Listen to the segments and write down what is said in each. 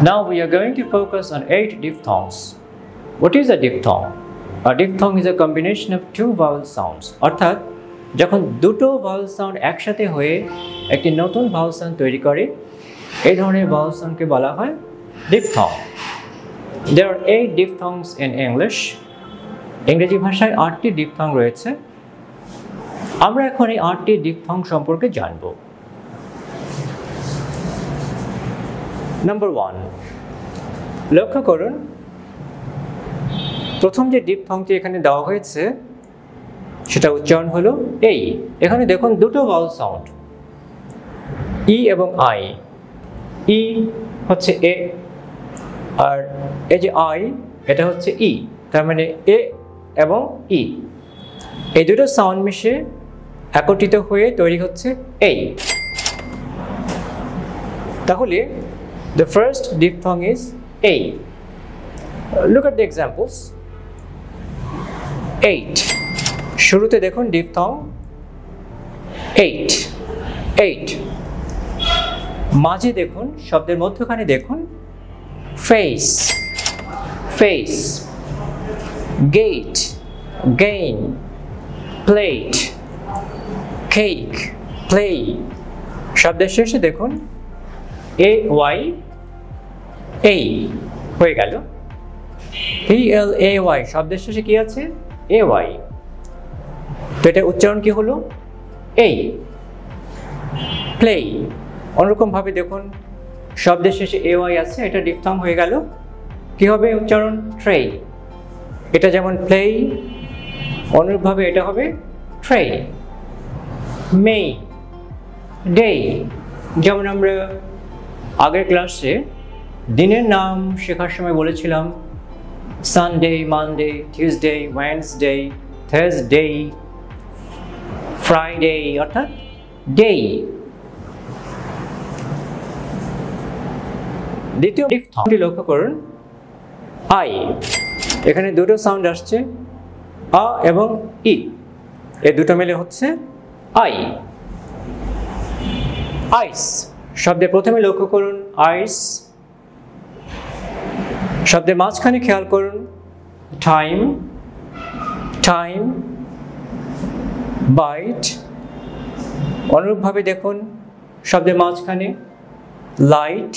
Now we are going to focus on 8 diphthongs. What is a diphthong? A diphthong is a combination of two vowel sounds. অর্থাৎ যখন দুটো vowel sound একসাথে হয়ে একটি নতুন vowel sound তৈরি করে, এই ধরনের vowel soundকে বলা হয় diphthong. There are 8 diphthongs in English. ইংরেজি ভাষায় 8টি diphthong রয়েছে। আমরা এখন এই 8টি diphthong সম্পর্কে জানব। Number 1. লক্ষ্য করুন, প্রথম যে diphthongটি এখানে দেওয়া হয়েছে সেটা উচ্চারণ হলো এই। এখানে দেখুন দুটো vowel sound, ই এবং আই। ই হচ্ছে এ, আর এই যে আই এটা হচ্ছে ই, তার মানে এ এবং ই, এই দুটো সাউন্ড মিশে একত্রিত হয়ে তৈরি হচ্ছে এই। তাহলে the first diphthong is a. Look at the examples. 8. শুরুতে দেখুন diphthong 8. 8. মাঝে দেখুন, শব্দের মধ্যখানে দেখুন face. Face. Gate. Gain. Plate. Cake. Play. শব্দের শেষে দেখুন ay এই হয়ে গেল। play শব্দের শেষে কি আছে? ay। তো এটা উচ্চারণ কি হলো? এই। play। অন্যরকম ভাবে দেখুন, শব্দের শেষে ay আছে, এটা ডিফথং হয়ে গেল। কি হবে উচ্চারণ? ট্রেই। এটা যেমন প্লেই, অনুরূপভাবে এটা হবে ট্রেই। মে, ডে, যেমন আমরা আগের ক্লাসে দিনের নাম শেখার সময় বলেছিলাম Sunday, Monday, Tuesday, Wednesday, Thursday, Friday, অর্থাৎ ডে। দ্বিতীয় ডিফথংটি লক্ষ্য করুন আই। এখানে দুটো সাউন্ড আসছে, আ এবং ই, এই দুটো মিলে হচ্ছে আই। আইস শব্দের প্রথমে লক্ষ্য করুন আইস। শব্দের মাঝখানে খেয়াল করুন টাইম। টাইম। বাইট। অনুরূপভাবে দেখুন শব্দের মাঝখানে লাইট।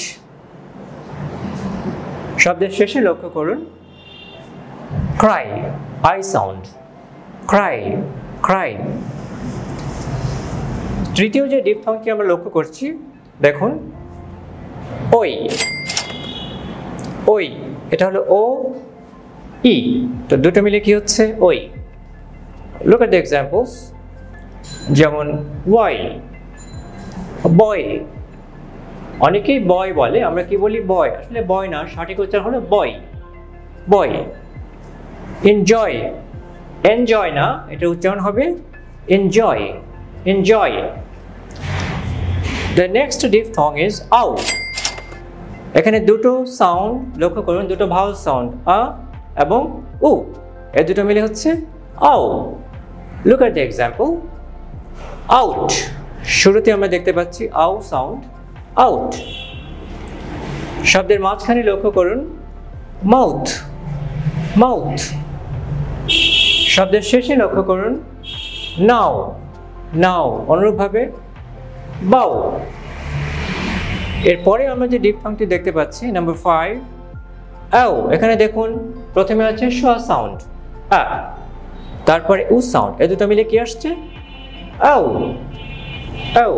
শব্দের শেষে লক্ষ্য করুন Cry, I sound. Cry, Cry. তৃতীয় যে ডিফথংটি আমরা লক্ষ্য করছি দেখুন ওই। ওই, এটা হলো ও ই, তো দুটো মিলে কি হচ্ছে? ওই। লুক এট দ্য এক্সাম্পলস, যেমন ওয়াই, বয়। অনেকেই বয় বলে, আমরা কি বলি? বয়। আসলে বয় না, সঠিক উচ্চারণ হলো বয়। বয়। এনজয়, এনজয় না, এটা উচ্চারণ হবে enjoy. Enjoy. The next diphthong is আউ। এখানে দুটো সাউন্ড লক্ষ্য করুন, দুটো ভাওয়াল সাউন্ড আ এবং উ, এই দুটো মিলে হচ্ছে আউ। Look at the example. Out. শুরুতে আমরা দেখতে পাচ্ছি আউ সাউন্ড, আউট। শব্দের মাঝখানে লক্ষ্য করুন মাউথ, মাউথ। শব্দের শেষে লক্ষ্য করুন নাও, নাও। অনুরূপভাবে বাউ। এরপরে আমরা যে ডিফথংটি দেখতে পাচ্ছি নাম্বার 5 আও। এখানে দেখুন প্রথমে আছে শ সাউন্ড আ, তারপরে উ সাউন্ড, এই দুটো মিলে কি আসছে? আও, আও।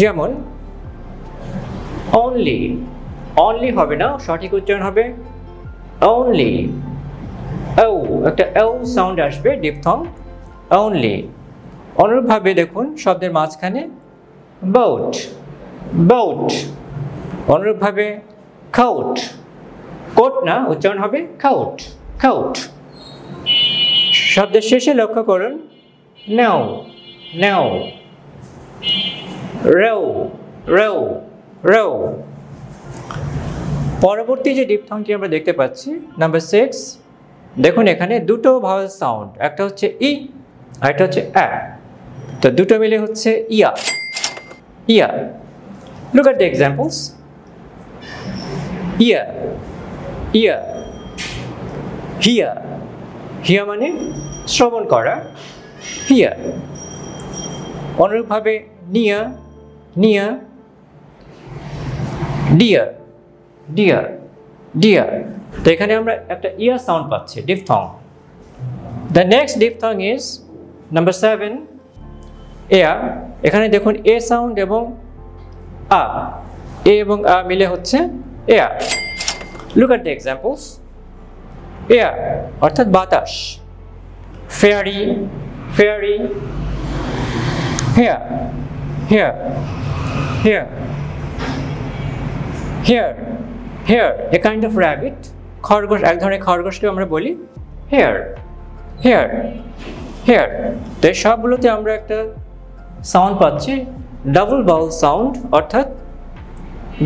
যেমন অনলি, অনলি হবে না, সঠিক উচ্চারণ হবে অনলি। ও, একটা ও সাউন্ড আসবে ডিফথং অনলি। অনুরূপভাবে দেখুন শব্দের মাঝখানে বোট, বোট। অনুরূপভাবে কাউট, কোট না, উচ্চারণ হবে কাউট, কাউট। শব্দের শেষে লক্ষ্য করুন now, now. Row, row, row. পরবর্তী যে ডিফথংটি আমরা দেখতে পাচ্ছি নাম্বার 6, দেখুন এখানে দুটো ভাওয়াল সাউন্ড, একটা হচ্ছে ই আর একটা হচ্ছে আ, তো দুটো মিলে হচ্ছে ইয়া, ইয়া। Look at the examples. ইয়া ইয়া হিয়া হিয়া মানে শ্রবণ করা, হিয়া। অনুরূপভাবে নিয়া নিয়া, ডিয়ার ডিয়ার ডিয়ার। তো এখানে আমরা একটা ইয়া সাউন্ড পাচ্ছি, ডিফথং। দ্য নেক্সট ডিফথং ইজ নাম্বার 7, এয়া। এখানে দেখুন এ সাউন্ড এবং আ, এ এবং আ মিলে হচ্ছে এয়া। Look at the examples. Air অর্থাৎ বাতাস, fairy fairy, hare hare hare hare hare, a kind of rabbit, খরগোশ, এক ধরনের খরগোশকে আমরা বলি হেয়ার হেয়ার হেয়ার। তো এই সবগুলোতে আমরা একটা সাউন্ড পাচ্ছি, ডাবল বাউল সাউন্ড অর্থাৎ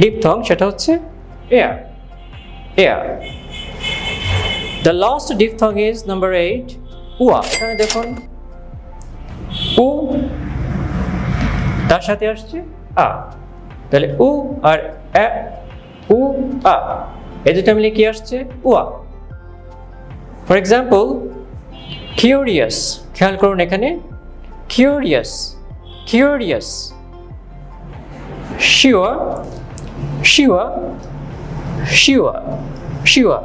ডিপথং, সেটা হচ্ছে air air. The last diphthong is number 8, উয়া। এখানে দেখুন উ তার সাথে আসছে আ, তাহলে উ আর এ, উ আ, এই দুটো মিলে কি আসছে? উয়া। ফর এক্সাম্পল কিউরিয়াস, খেয়াল করুন এখানে কিউরিয়াস কিউরিয়াস, শিওয়া শিওয়া শিওয়া শিওয়া।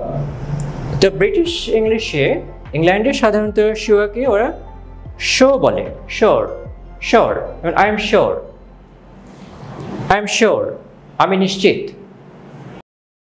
তো ব্রিটিশ ইংলিশে, ইংল্যান্ডে সাধারণত শিওয়াকে ওরা শো বলে, শোর শোর। I am sure, I am sure, আমি নিশ্চিত।